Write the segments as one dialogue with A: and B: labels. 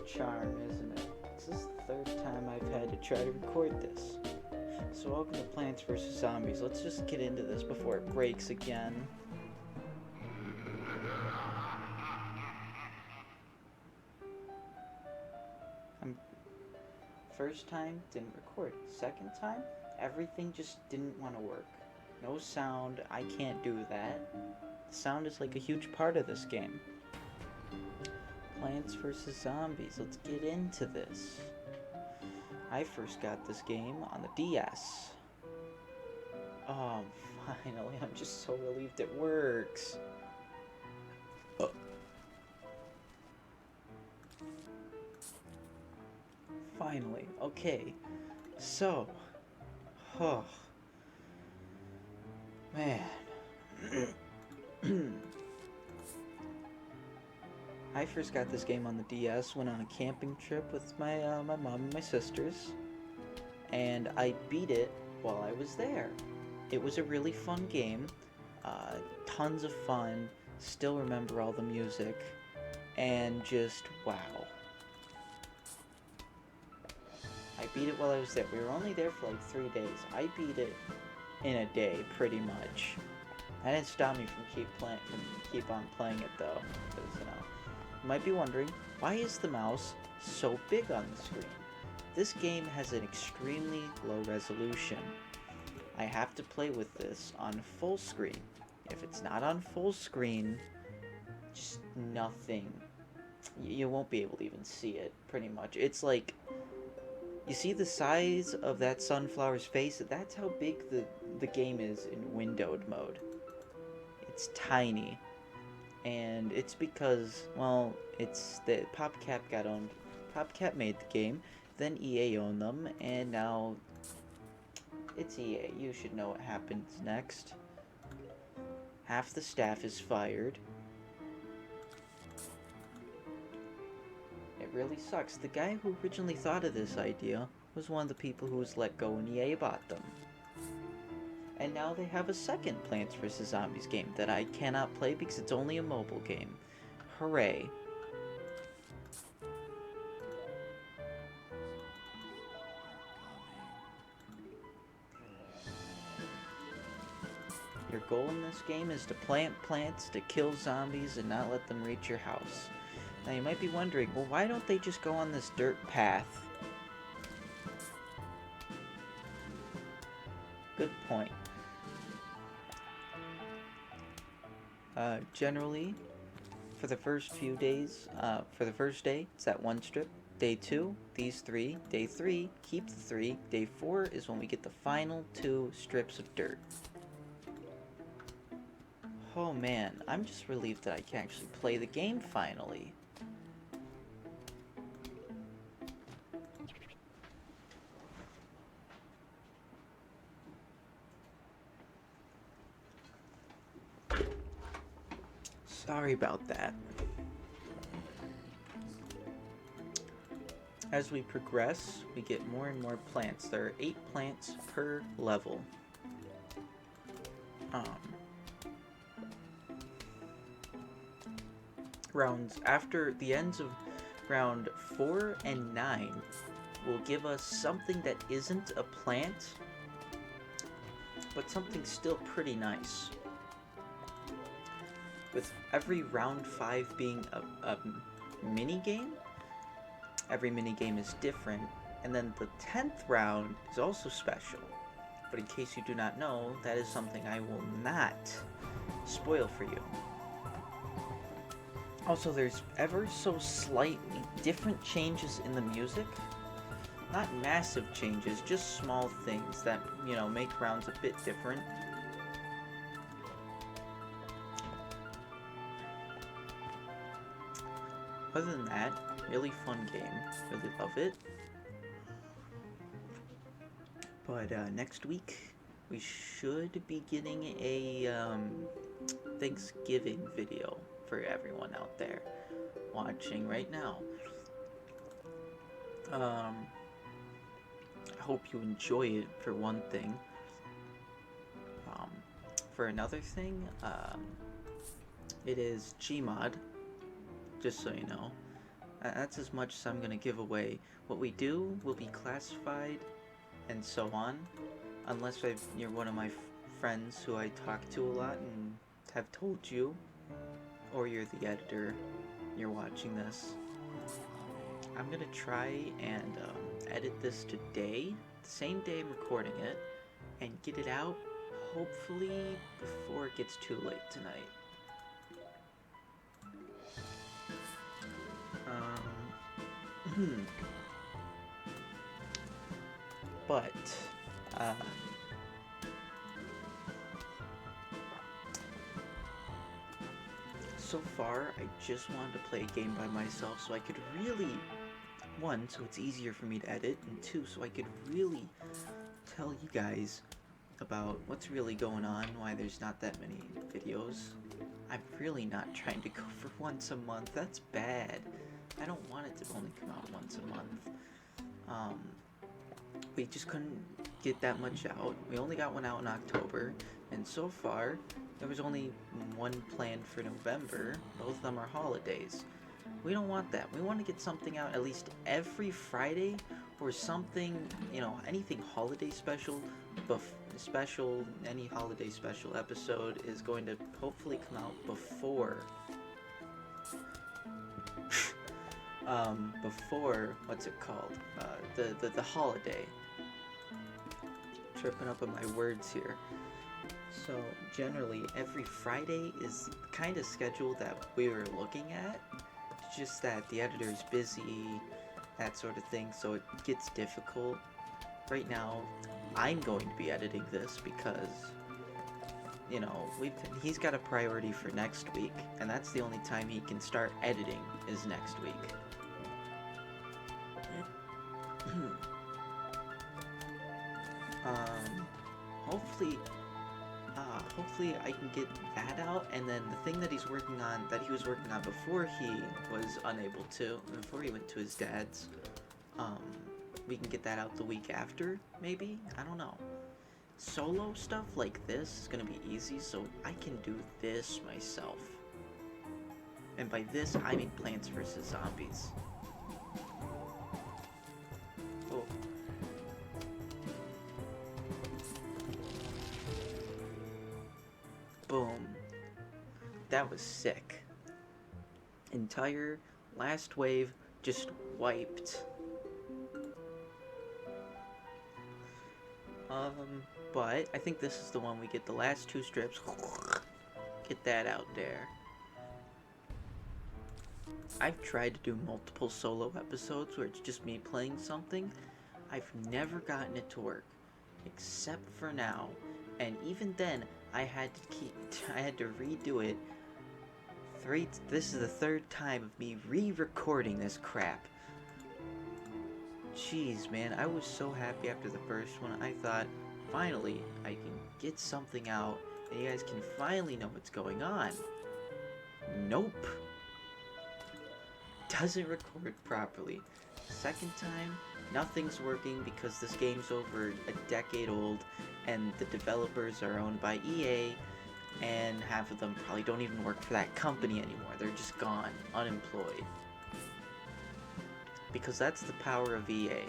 A: charm, isn't it? This is the third time I've had to try to record this. So welcome to Plants vs. Zombies. Let's just get into this before it breaks again. First time, didn't record. Second time, everything just didn't want to work. No sound, I can't do that. The sound is like a huge part of this game. Plants vs. Zombies, let's get into this. I first got this game on the DS. Oh, finally, I'm just so relieved it works. Finally, okay. So, oh, man. I first got this game on the DS, went on a camping trip with my mom and my sisters, and I beat it while I was there. It was a really fun game, tons of fun, still remember all the music, and just wow. I beat it while I was there. We were only there for like 3 days. I beat it in a day, pretty much. That didn't stop me from keep on playing it though, because you might be wondering, why is the mouse so big on the screen? This game has an extremely low resolution. I have to play with this on full screen. If it's not on full screen, just nothing. You won't be able to even see it, pretty much. It's like, you see the size of that sunflower's face? That's how big the game is in windowed mode. It's tiny. And it's because, well, it's the PopCap got owned. PopCap made the game, then EA owned them, and now it's EA. You should know what happens next. Half the staff is fired. It really sucks. The guy who originally thought of this idea was one of the people who was let go when EA bought them. And now they have a second Plants vs. Zombies game that I cannot play because it's only a mobile game. Hooray. Your goal in this game is to plant plants to kill zombies and not let them reach your house. Now you might be wondering, well, why don't they just go on this dirt path? Good point. Generally, for the first few days, for the first day, it's that one strip. Day 2, these 3. Day 3, keep the 3. Day 4 is when we get the final 2 strips of dirt. Oh man, I'm just relieved that I can actually play the game finally. Sorry about that. As we progress, we get more and more plants. There are 8 plants per level. Rounds after the ends of round 4 and 9 will give us something that isn't a plant, but something still pretty nice. With every round 5 being a mini game, every mini game is different, and then the 10th round is also special. But in case you do not know, that is something I will not spoil for you. Also, there's ever so slightly different changes in the music. Not massive changes, just small things that, make rounds a bit different. Other than that, really fun game. Really love it. But next week, we should be getting a Thanksgiving video for everyone out there watching right now. I hope you enjoy it, for one thing. For another thing, it is Gmod, just so you know. That's as much as I'm gonna give away. What we do will be classified and so on, unless you're one of my friends who I talk to a lot and have told you, or you're the editor, you're watching this. I'm gonna try and edit this today, the same day I'm recording it, and get it out, hopefully before it gets too late tonight. But, so far, I just wanted to play a game by myself so I could really, one, so it's easier for me to edit, and two, so I could really tell you guys about what's really going on, why there's not that many videos. I'm really not trying to go for once a month. That's bad. I don't want it to only come out once a month. We just couldn't get that much out. We only got one out in October, and so far, there was only one planned for November. Both of them are holidays. We don't want that. We want to get something out at least every Friday, or something, anything holiday special, any holiday special episode is going to hopefully come out before what's it called? The holiday. Tripping up on my words here. So generally every Friday is kind of schedule that we were looking at. It's just that the editor's busy, that sort of thing, so it gets difficult. Right now, I'm going to be editing this because, he's got a priority for next week, and that's the only time he can start editing is next week. Hopefully I can get that out, and then the thing that he was working on before he was unable to, before he went to his dad's, we can get that out the week after, maybe? I don't know. Solo stuff like this is gonna be easy, so I can do this myself. And by this, I mean Plants vs. Zombies. Oh. Boom. That was sick. Entire last wave just wiped. But I think this is the one we get the last two strips. Get that out there. I've tried to do multiple solo episodes where it's just me playing something. I've never gotten it to work, except for now. And even then, I had to redo it. This is the third time of me re-recording this crap. Jeez, man, I was so happy after the first one. I thought, finally, I can get something out, and you guys can finally know what's going on. Nope. Doesn't record properly. Second time, nothing's working because this game's over a decade old, and the developers are owned by EA, and half of them probably don't even work for that company anymore. They're just gone, unemployed. Because that's the power of EA.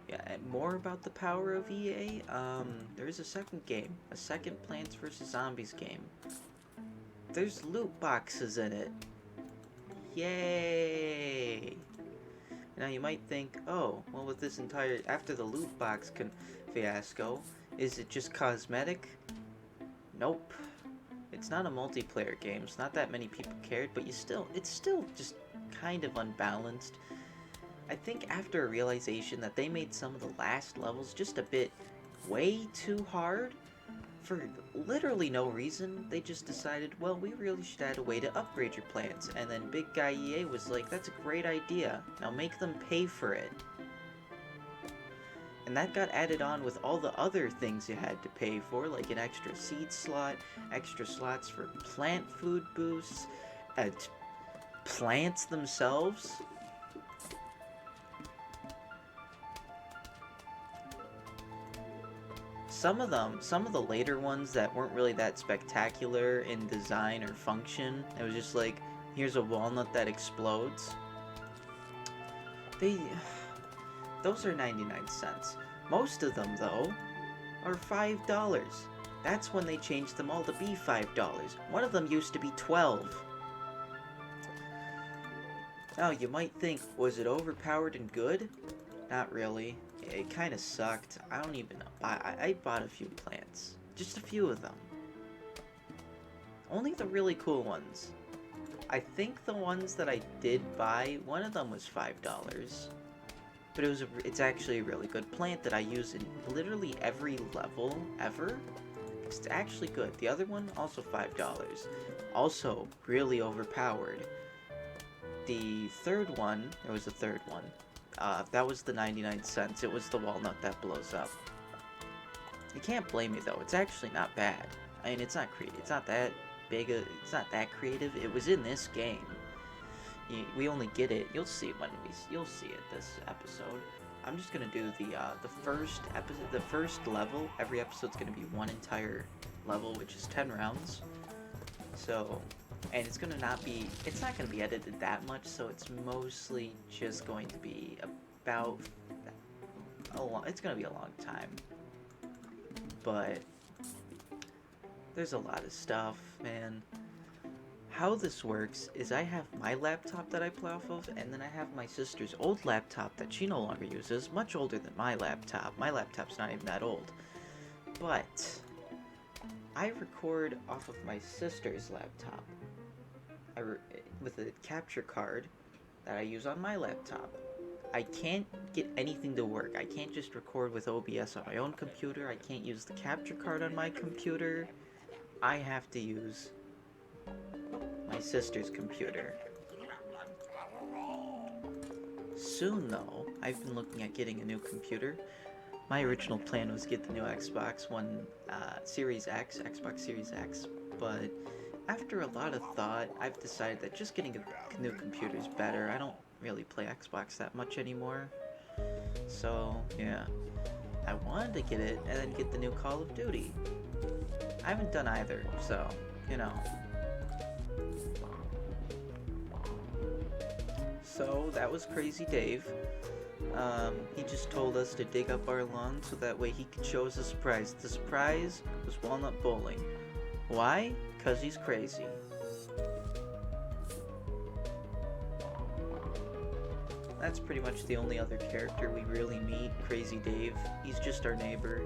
A: Yeah, and more about the power of EA, there's a second game. A second Plants vs. Zombies game. There's loot boxes in it. Yay! Now you might think, oh, well with this after the loot box fiasco, is it just cosmetic? Nope. It's not a multiplayer game, it's not that many people cared, but it's still just kind of unbalanced. I think after a realization that they made some of the last levels just a bit way too hard, for literally no reason, they just decided, well, we really should add a way to upgrade your plants, and then big guy EA was like, that's a great idea, now make them pay for it. And that got added on with all the other things you had to pay for, like an extra seed slot, extra slots for plant food boosts, plants themselves. some of the later ones that weren't really that spectacular in design or function, it was just like, here's a walnut that explodes. Those are 99 cents. Most of them, though, are $5. That's when they changed them all to be $5. One of them used to be 12. Now, you might think, was it overpowered and good? Not really. It kind of sucked. I don't even know. I bought a few plants. Just a few of them. Only the really cool ones. I think the ones that I did buy, one of them was $5. But it's actually a really good plant that I use in literally every level ever. It's actually good. The other one, also $5. Also, really overpowered. The third one, there was a third one. That was the 99 cents. It was the walnut that blows up. You can't blame me though. It's actually not bad. I mean, it's not creative. It's not that big. It's not that creative. It was in this game. We only get it. You'll see it you'll see it this episode. I'm just gonna do the first episode, the first level. Every episode's gonna be one entire level, which is 10 rounds. So, and it's not gonna be edited that much. So it's mostly just going to be about it's gonna be a long time. But there's a lot of stuff, man. How this works is I have my laptop that I play off of, and then I have my sister's old laptop that she no longer uses, much older than my laptop. My laptop's not even that old. But I record off of my sister's laptop with a capture card that I use on my laptop. I can't get anything to work. I can't just record with OBS on my own computer. I can't use the capture card on my computer. I have to use my sister's computer. Soon, though, I've been looking at getting a new computer. My original plan was to get the new Xbox One Series X, Xbox Series X, but after a lot of thought, I've decided that just getting a new computer is better. I don't really play Xbox that much anymore. So, yeah. I wanted to get it and then get the new Call of Duty. I haven't done either, so, you know. So, that was Crazy Dave. He just told us to dig up our lawn so that way he could show us a surprise. The surprise was Walnut Bowling. Why? 'Cause he's crazy. That's pretty much the only other character we really meet, Crazy Dave. He's just our neighbor.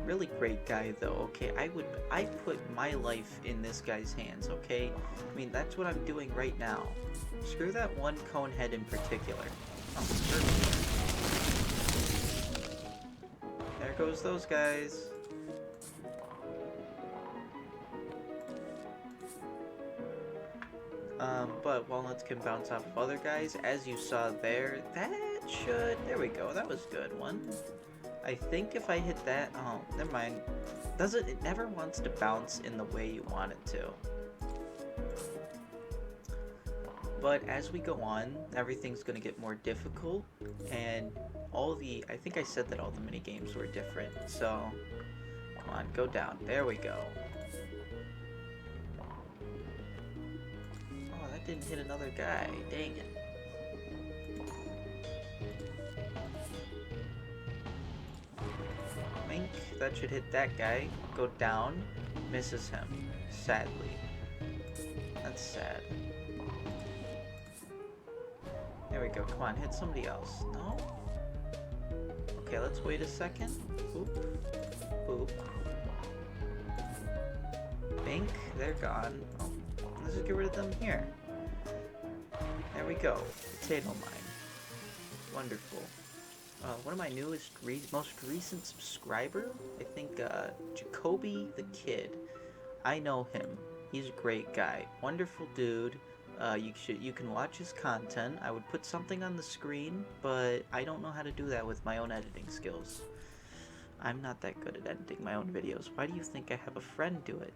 A: Really great guy though, okay? I put my life in this guy's hands, okay? I mean, that's what I'm doing right now. Screw that one cone head in particular. Oh, sure. There goes those guys. But walnuts can bounce off of other guys, as you saw there. There we go, that was a good one. I think if I hit that, oh, never mind. It never wants to bounce in the way you want it to. But as we go on, everything's gonna get more difficult, and I think I said that all the mini games were different, so, come on, go down, there we go. Oh, that didn't hit another guy, dang it. That should hit that guy. Go down. Misses him. Sadly. That's sad. There we go. Come on, hit somebody else. No? Okay, let's wait a second. Boop. Boop. Bink. They're gone. Oh, let's just get rid of them here. There we go. Potato mine. Wonderful. One of my most recent subscriber, I think, Jacoby the Kid. I know him. He's a great guy. Wonderful dude. You can watch his content. I would put something on the screen, but I don't know how to do that with my own editing skills. I'm not that good at editing my own videos. Why do you think I have a friend do it?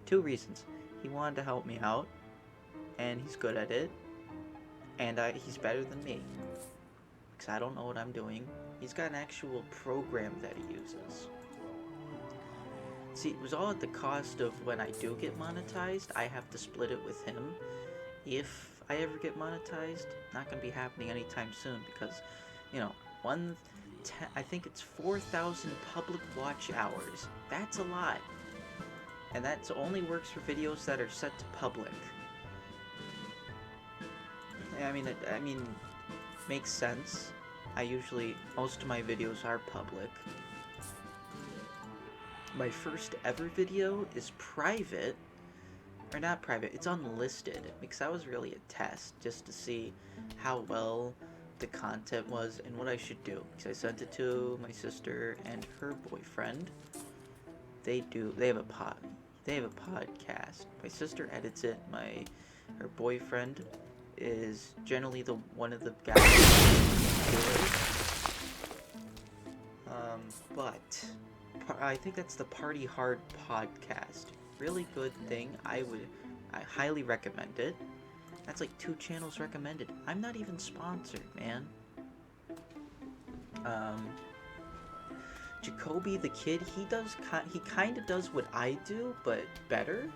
A: 2 reasons. He wanted to help me out, and he's good at it. And he's better than me. Because I don't know what I'm doing. He's got an actual program that he uses. See, it was all at the cost of when I do get monetized, I have to split it with him. If I ever get monetized, not going to be happening anytime soon because, you know, I think it's 4,000 public watch hours. That's a lot. And that only works for videos that are set to public. I mean, makes sense. Most of my videos are public. My first ever video is private, or not private, it's unlisted, because that was really a test, just to see how well the content was and what I should do. Because I sent it to my sister and her boyfriend. They have a podcast. My sister edits it. Her boyfriend is generally one of the guys who do it. But I think that's the Party Hard podcast. Really good thing. I highly recommend it. That's like 2 channels recommended. I'm not even sponsored, man. Jacoby the Kid, he kind of does what I do, but better.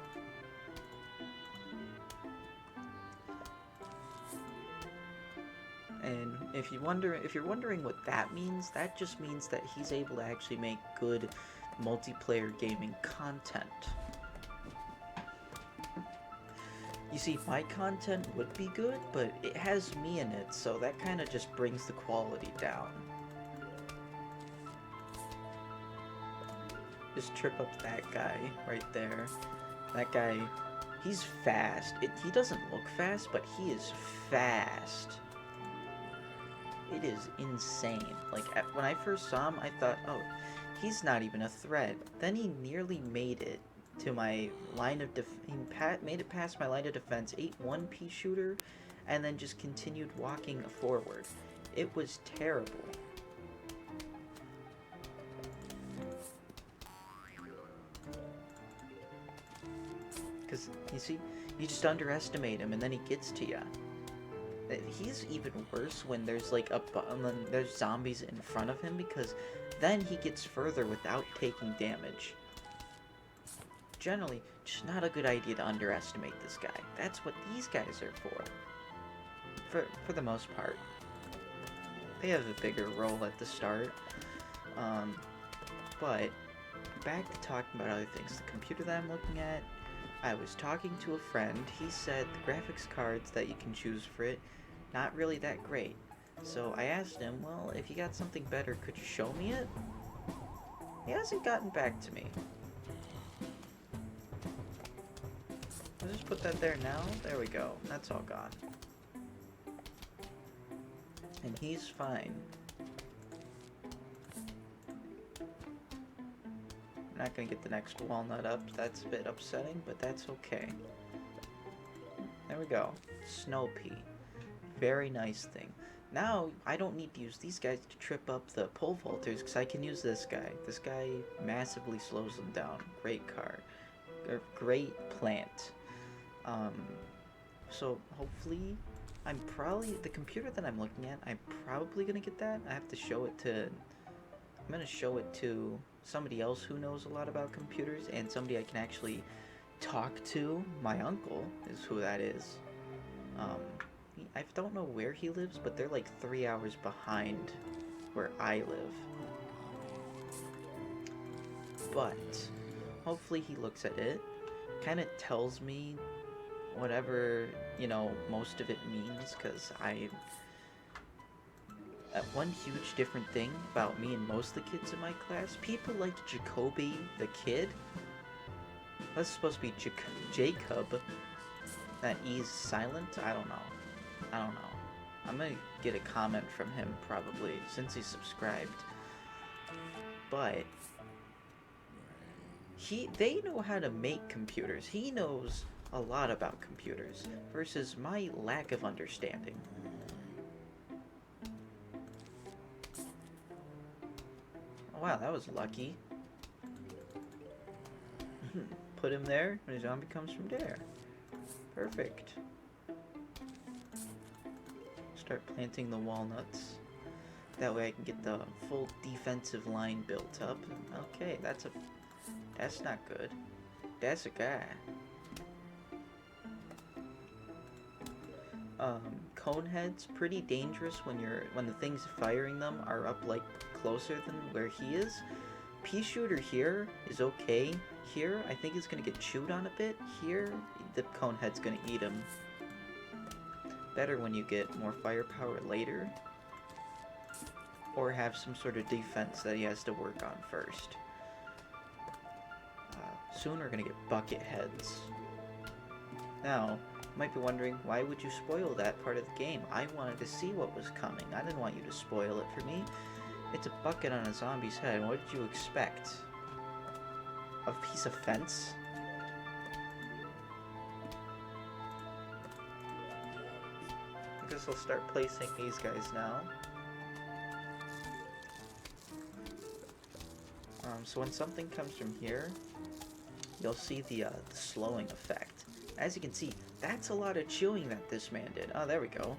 A: And if you're wondering what that means, that just means that he's able to actually make good multiplayer gaming content. You see, my content would be good, but it has me in it, so that kind of just brings the quality down. Just trip up that guy right there. That guy, he's fast. He doesn't look fast, but he is fast. It is insane. Like, when I first saw him, I thought, oh, he's not even a threat. Then he nearly made it to my line of made it past my line of defense, 8 one-piece shooter, and then just continued walking forward. It was terrible. Because, you see, you just underestimate him, and then he gets to you. He's even worse when there's there's zombies in front of him, because then he gets further without taking damage. Generally, just not a good idea to underestimate this guy. That's what these guys are for. For the most part. They have a bigger role at the start. But back to talking about other things. The computer that I'm looking at, I was talking to a friend. He said the graphics cards that you can choose for it, not really that great. So I asked him, well, if you got something better, could you show me it? He hasn't gotten back to me. I'll just put that there now. There we go. That's all gone. And he's fine. I'm not gonna get the next walnut up. That's a bit upsetting, but that's okay. There we go. Snow pea. Very nice thing. Now, I don't need to use these guys to trip up the pole vaulters, because I can use this guy. This guy massively slows them down. Great car. Great plant. So, hopefully, the computer that I'm looking at, I'm probably gonna get that. I have to show it to, I'm gonna show it to somebody else who knows a lot about computers, and somebody I can actually talk to. My uncle is who that is. I don't know where he lives, but they're like 3 hours behind where I live. But hopefully he looks at it, kind of tells me whatever, most of it means, because one huge different thing about me and most of the kids in my class, people like Jacoby the Kid. That's supposed to be Jacob. That E's silent? I don't know. I'm gonna get a comment from him probably, since he's subscribed. But they know how to make computers. He knows a lot about computers, versus my lack of understanding. Oh, wow, that was lucky. Put him there, and a zombie comes from there. Perfect. start planting the walnuts. That way I can get the full defensive line built up. Okay, that's not good. That's a guy. Cone heads pretty dangerous when the things firing them are up like closer than where he is. Pea shooter here is okay. Here, I think he's gonna get chewed on a bit. Here, the cone head's gonna eat him. Better when you get more firepower later, or have some sort of defense that he has to work on first. Soon we're gonna get bucket heads. Now, you might be wondering, why would you spoil that part of the game? I wanted to see what was coming. I didn't want you to spoil it for me. It's a bucket on a zombie's head. What did you expect? A piece of fence? I guess I'll start placing these guys now. So when something comes from here, you'll see the slowing effect. As you can see, that's a lot of chewing that this man did. Oh, there we go.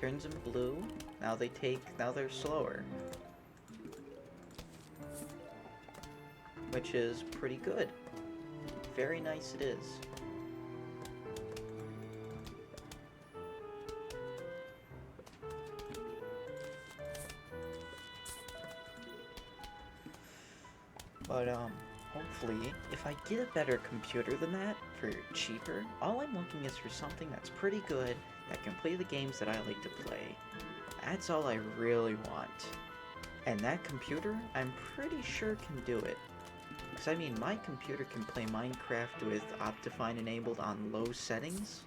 A: Turns them blue. Now they're slower. Which is pretty good. Very nice it is. But, hopefully, if I get a better computer than that, for cheaper, all I'm looking is for something that's pretty good, that can play the games that I like to play. That's all I really want. And that computer, I'm pretty sure can do it. Because, I mean, my computer can play Minecraft with Optifine enabled on low settings.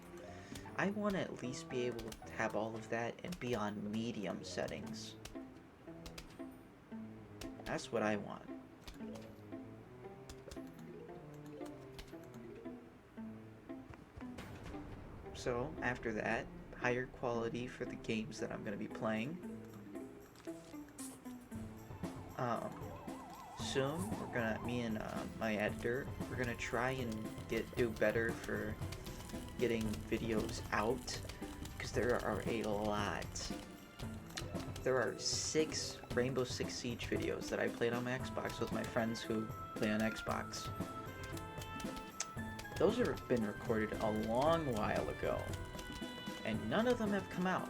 A: I want to at least be able to have all of that and be on medium settings. That's what I want. So, after that, higher quality for the games that I'm going to be playing. Soon, me and my editor, we're gonna try and do better for getting videos out, because there are a lot. There are 6 Rainbow Six Siege videos that I played on my Xbox with my friends who play on Xbox. Those have been recorded a long while ago, and none of them have come out.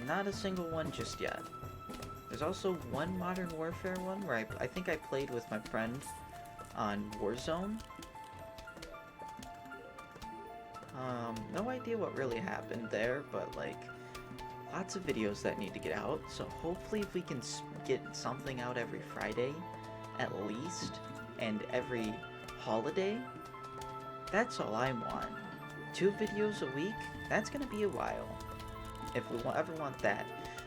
A: Not a single one just yet. There's also one Modern Warfare one where I think I played with my friend on Warzone. No idea what really happened there, but like, lots of videos that need to get out, so hopefully if we can get something out every Friday, at least, and every holiday, that's all I want. 2 videos a week, that's gonna be a while, if we ever want that.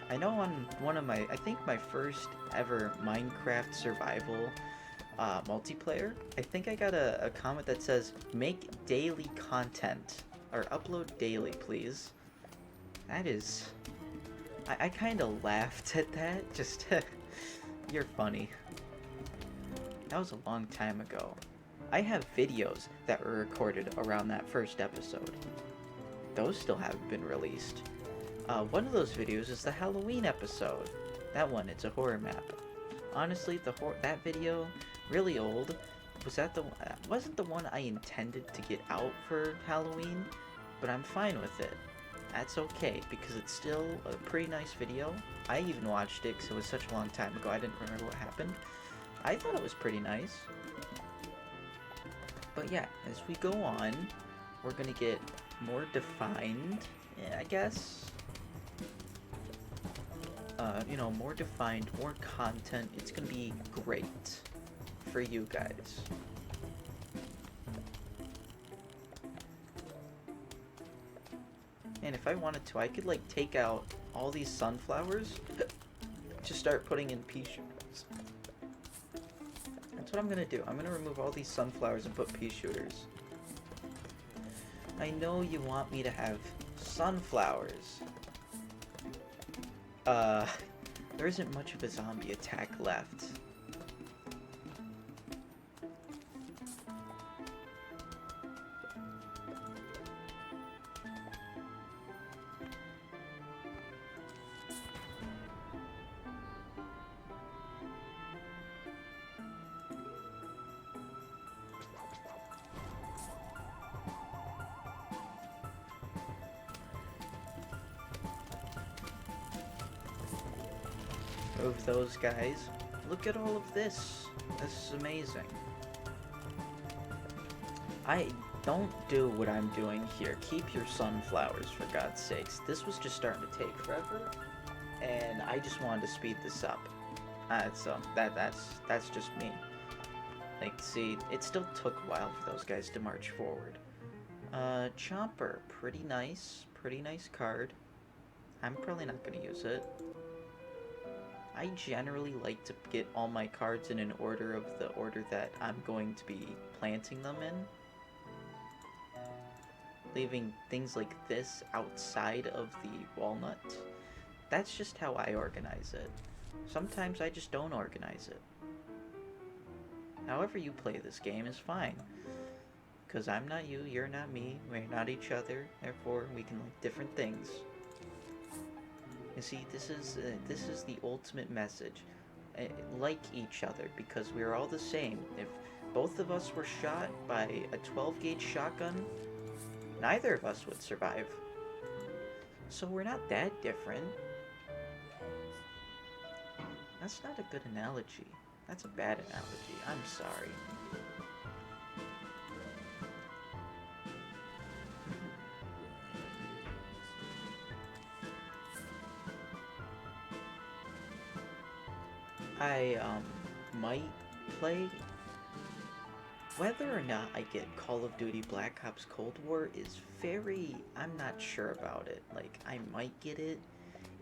A: I know on one of my, I think my first ever Minecraft survival multiplayer, I think I got a comment that says, make daily content, or upload daily, please. That is, I kind of laughed at that, just, you're funny. That was a long time ago. I have videos that were recorded around that first episode. Those still haven't been released. One of those videos is the Halloween episode. That one, it's a horror map. Honestly, that video, really old. Wasn't the one I intended to get out for Halloween, but I'm fine with it. That's okay, because it's still a pretty nice video. I even watched it because it was such a long time ago, I didn't remember what happened. I thought it was pretty nice. But yeah, as we go on, we're gonna get more defined, I guess. More defined, more content. It's gonna be great for you guys. And if I wanted to, I could like take out all these sunflowers to start putting in pea shooters. That's what I'm gonna do. I'm gonna remove all these sunflowers and put pea shooters. I know you want me to have sunflowers. There isn't much of a zombie attack left. of those guys. Look at all of this. This is amazing. I don't do what I'm doing here. Keep your sunflowers, for God's sakes. This was just starting to take forever, and I just wanted to speed this up. So that's just me. Like, see, it still took a while for those guys to march forward. Chomper, pretty nice card. I'm probably not gonna use it. I generally like to get all my cards in an order of the order that I'm going to be planting them in. Leaving things like this outside of the walnut. That's just how I organize it. Sometimes I just don't organize it. However you play this game is fine. Because I'm not you, you're not me, we're not each other, therefore we can like different things. You see, this is the ultimate message. Like each other, because we're all the same. If both of us were shot by a 12-gauge shotgun, neither of us would survive. So we're not that different. That's not a good analogy. That's a bad analogy. I'm sorry. I might play. Whether or not I get Call of Duty Black Ops Cold War is I'm not sure about it. Like, I might get it.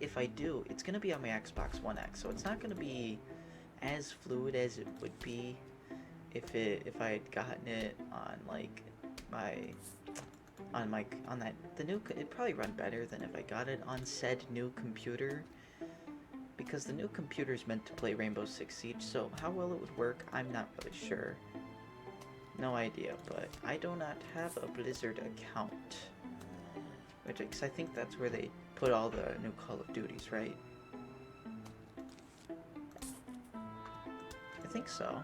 A: If I do, it's gonna be on my Xbox One X, so it's not gonna be as fluid as it would be if I had gotten it on like it'd probably run better than if I got it on said new computer, because the new computer is meant to play Rainbow Six Siege, so how well it would work, I'm not really sure. No idea, but I do not have a Blizzard account, because I think that's where they put all the new Call of Duties, right? I think so.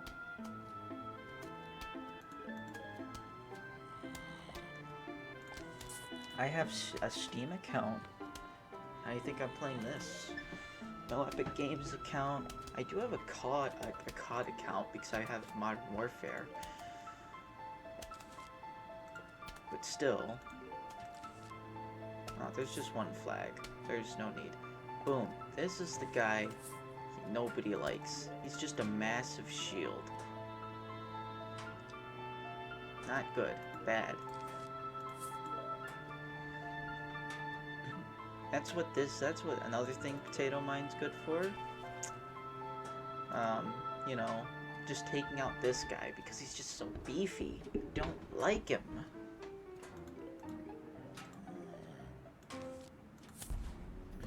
A: I have a Steam account. I think I'm playing this. No Epic Games account. I do have a COD account because I have Modern Warfare. But still. Oh, there's just one flag. There's no need. Boom. This is the guy nobody likes. He's just a massive shield. Not good. Bad. That's what another thing Potato Mine's good for. You know, just taking out this guy because he's just so beefy. Don't like him.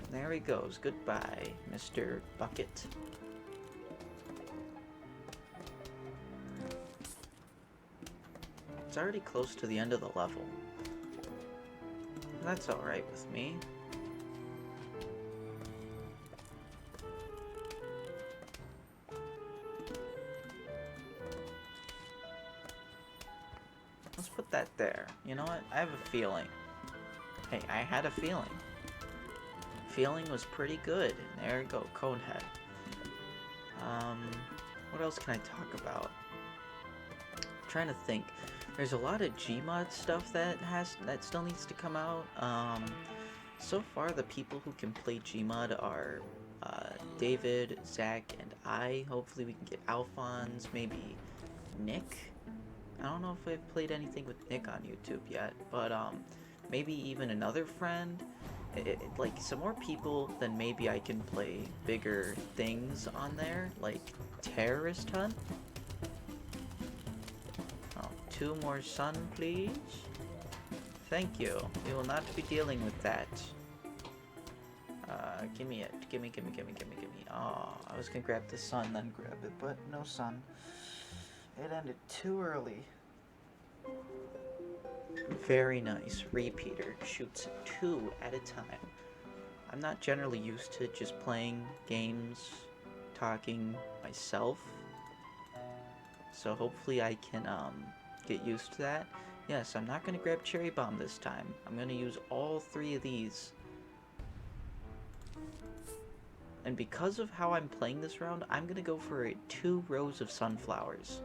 A: There he goes. Goodbye, Mr. Bucket. It's already close to the end of the level. That's alright with me. Let's put that there. You know what? I have a feeling. Hey, I had a feeling. Feeling was pretty good. There you go, Conehead. What else can I talk about? I'm trying to think. There's a lot of Gmod stuff that still needs to come out. So far the people who can play Gmod are David, Zach, and I. Hopefully we can get Alphonse, maybe Nick. I don't know if I've played anything with Nick on YouTube yet, but maybe even another friend. Like some more people, then maybe I can play bigger things on there, like Terrorist Hunt. Oh, 2 more sun, please. Thank you. We will not be dealing with that. Gimme it. Gimme. Oh, I was gonna grab the sun, then grab it, but no sun. It ended too early. Very nice. Repeater shoots 2 at a time. I'm not generally used to just playing games, talking myself. So hopefully I can get used to that. Yes, I'm not going to grab Cherry Bomb this time. I'm going to use all 3 of these. And because of how I'm playing this round, I'm going to go for 2 rows of sunflowers.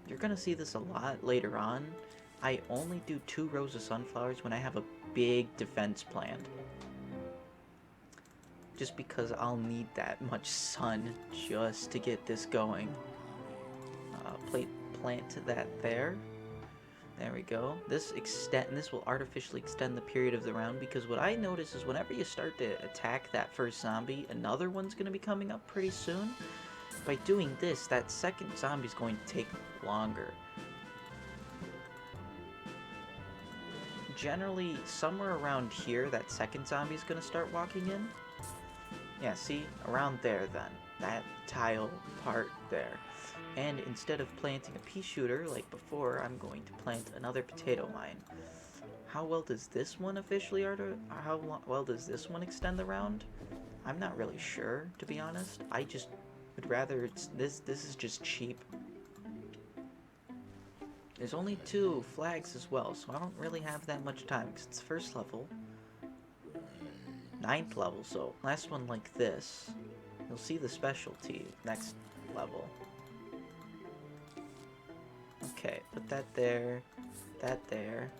A: You're going to see this a lot later on. I only do 2 rows of sunflowers when I have a big defense planned. Just because I'll need that much sun just to get this going. Plant that there. There we go. This will artificially extend the period of the round, because what I notice is whenever you start to attack that first zombie, another one's going to be coming up pretty soon. By doing this, that second zombie is going to take longer. Generally, somewhere around here, that second zombie is going to start walking in. Yeah, see? Around there, then. That tile part there. And instead of planting a pea shooter like before, I'm going to plant another potato mine. How well does this one well does this one extend the round? I'm not really sure, to be honest. I just would rather this is just cheap. There's only 2 flags as well, so I don't really have that much time because it's first level. 9th level, so last one like this. You'll see the specialty next level. Okay, put that there, that there.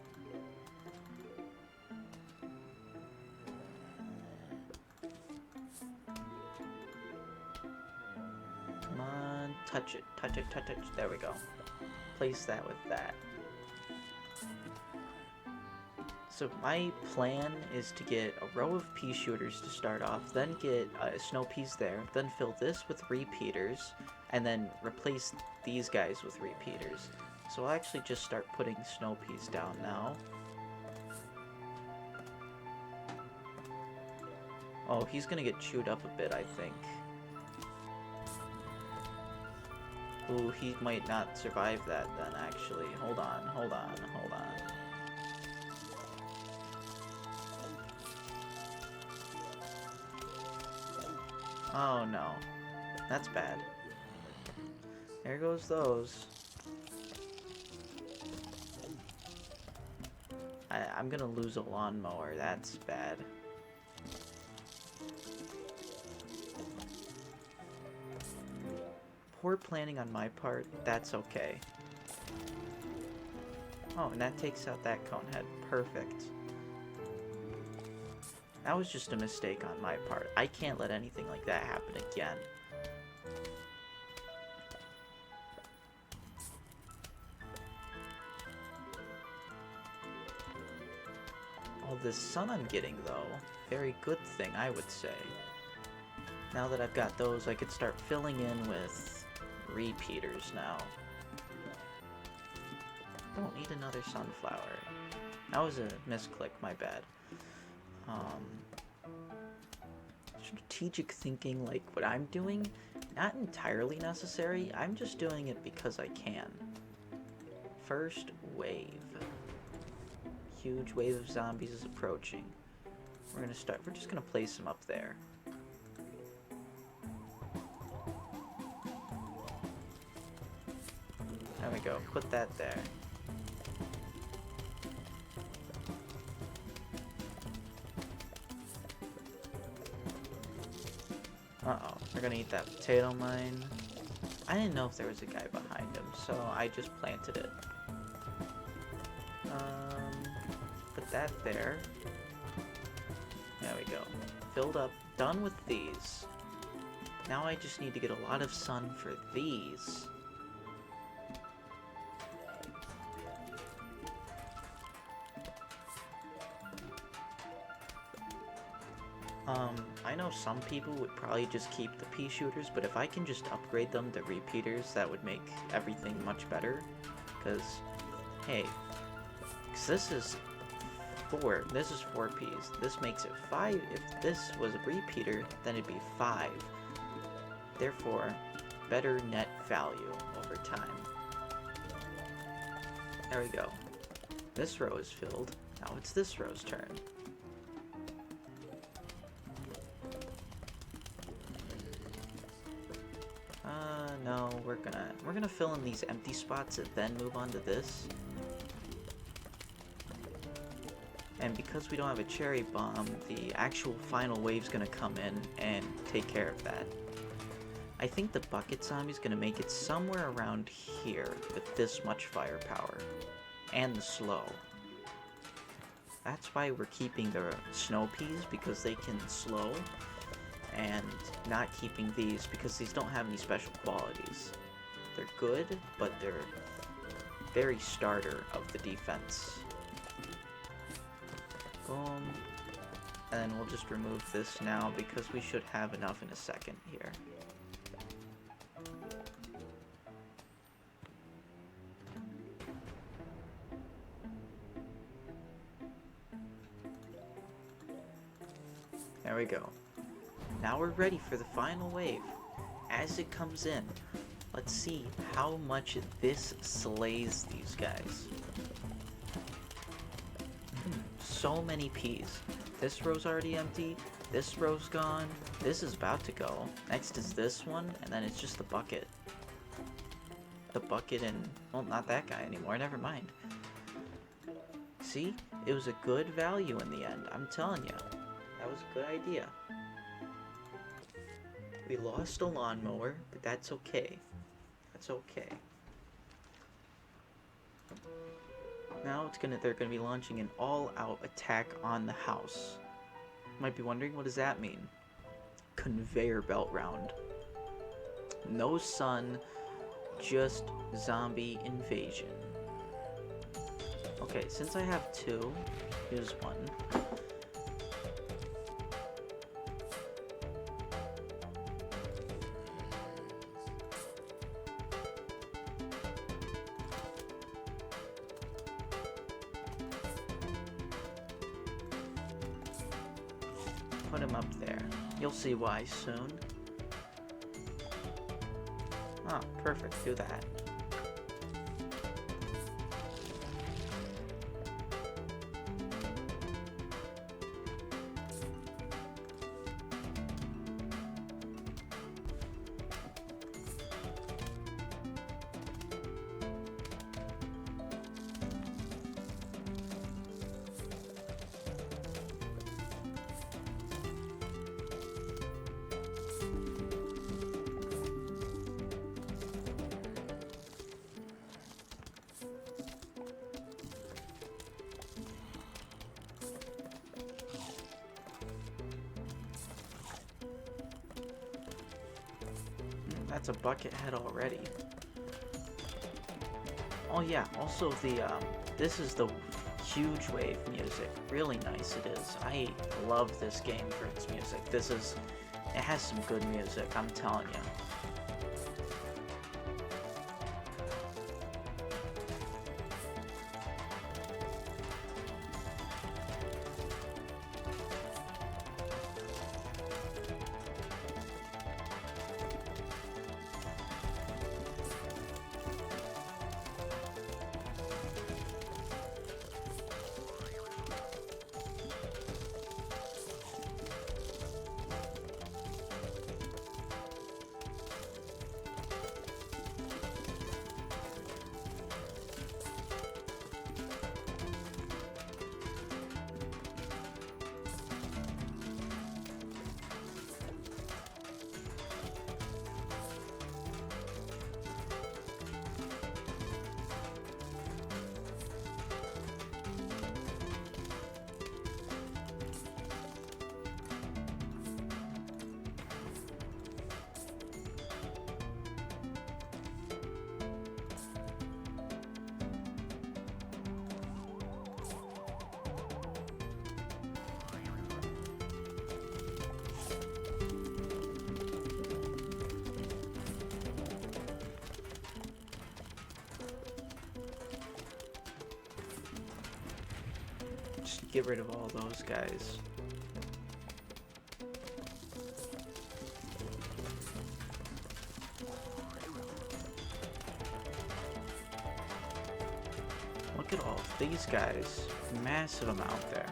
A: Come on, touch it, touch it, touch it. There we go. Place that with that. So my plan is to get a row of pea shooters to start off, then get snow peas there, then fill this with repeaters, and then replace these guys with repeaters. So I'll actually just start putting snow peas down now. Oh, he's gonna get chewed up a bit, I think. Ooh, he might not survive that then, actually. Hold on, hold on, hold on. Oh no. That's bad. There goes those. I'm gonna lose a lawnmower. That's bad. Poor planning on my part. That's okay. Oh, and that takes out that cone head. Perfect. That was just a mistake on my part. I can't let anything like that happen again. All this sun I'm getting, though. Very good thing, I would say. Now that I've got those, I could start filling in with repeaters now. Don't need another sunflower. That was a misclick, my bad. Strategic thinking like what I'm doing, not entirely necessary. I'm just doing it because I can. First wave. Huge wave of zombies is approaching. We're just gonna place them up there. There we go, put that there. Uh-oh, they're gonna eat that potato mine. I didn't know if there was a guy behind him, so I just planted it. Put that there. There we go. Filled up. Done with these. Now I just need to get a lot of sun for these. I know some people would probably just keep the pea shooters, but if I can just upgrade them to repeaters, that would make everything much better. Because, hey, this is 4 peas. This makes it 5. If this was a repeater, then it'd be 5. Therefore, better net value over time. There we go. This row is filled. Now it's this row's turn. No, we're gonna fill in these empty spots and then move on to this. And because we don't have a cherry bomb, the actual final wave's gonna come in and take care of that. I think the bucket zombie's gonna make it somewhere around here with this much firepower. And the slow. That's why we're keeping the snow peas, because they can slow, and not keeping these because these don't have any special qualities. They're good, but they're very starter of the defense. Boom. And then we'll just remove this now because we should have enough in a second here. There we go. Now we're ready for the final wave. As it comes in, let's see how much this slays these guys. So many peas. This row's already empty, this row's gone, this is about to go. Next is this one, and then it's just the bucket. The bucket and, well, not that guy anymore, never mind. See? It was a good value in the end, I'm telling you. That was a good idea. We lost a lawnmower, but that's okay. That's okay. Now they're gonna be launching an all-out attack on the house. You might be wondering, what does that mean? Conveyor belt round. No sun, just zombie invasion. Okay, since I have two, here's one. Put him up there. You'll see why soon. Ah, perfect. Do that. That's a bucket head already. Oh yeah, also this is the huge wave music. Really nice it is. I love this game for its music. It has some good music, I'm telling you. Get rid of all those guys. Look at all of these guys. Massive amount there.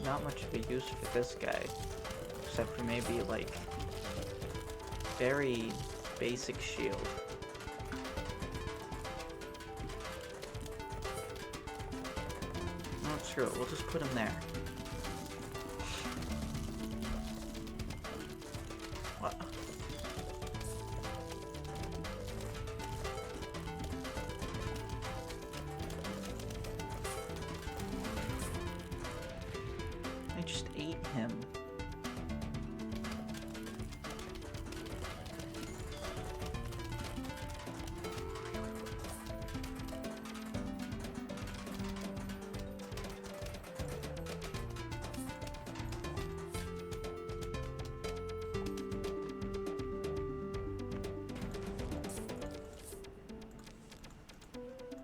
A: not much of a use for this guy. Except for maybe, like, very basic shield. Oh, screw it. We'll just put him there. What? I just ate him.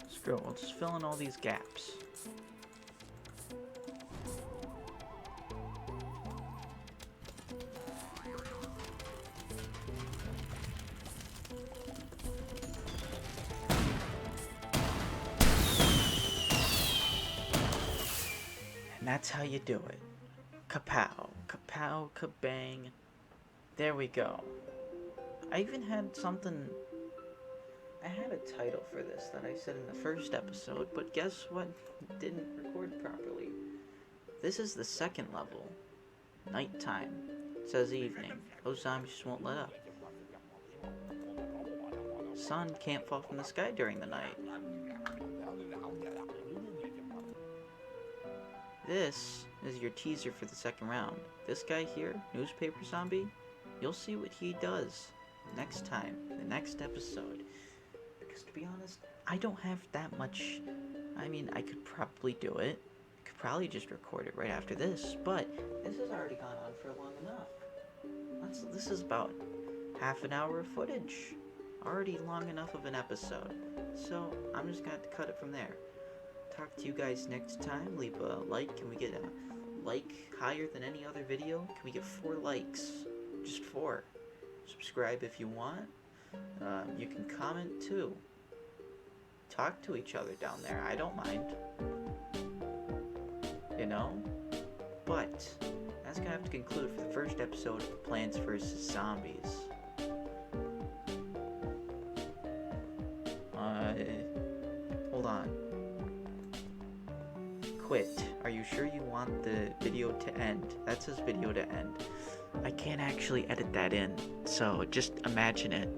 A: Screw it, we'll just fill in all these gaps. And that's how you do it. Kapow, kapow, kabang. There we go. I even had something... I had a title for this that I said in the first episode, but guess what? Didn't record properly. This is the second level. Nighttime. It says evening. Those zombies just won't let up. Sun can't fall from the sky during the night. This is your teaser for the second round. This guy here, Newspaper Zombie, you'll see what he does next time, the next episode. Because to be honest, I don't have that much. I mean, I could probably do it. I could probably just record it right after this, but this has already gone on for long enough. This is about half an hour of footage. Already long enough of an episode. So I'm just gonna have to cut it from there. Talk to you guys next time. Leave a like. Can we get a like higher than any other video? Can we get 4 likes? Just 4. Subscribe if you want. You can comment too. Talk to each other down there. I don't mind. You know? But that's gonna have to conclude for the first episode of Plants vs. Zombies. Hold on. Quit. Are you sure you want the video to end? That says video to end. I can't actually edit that in, so just imagine it.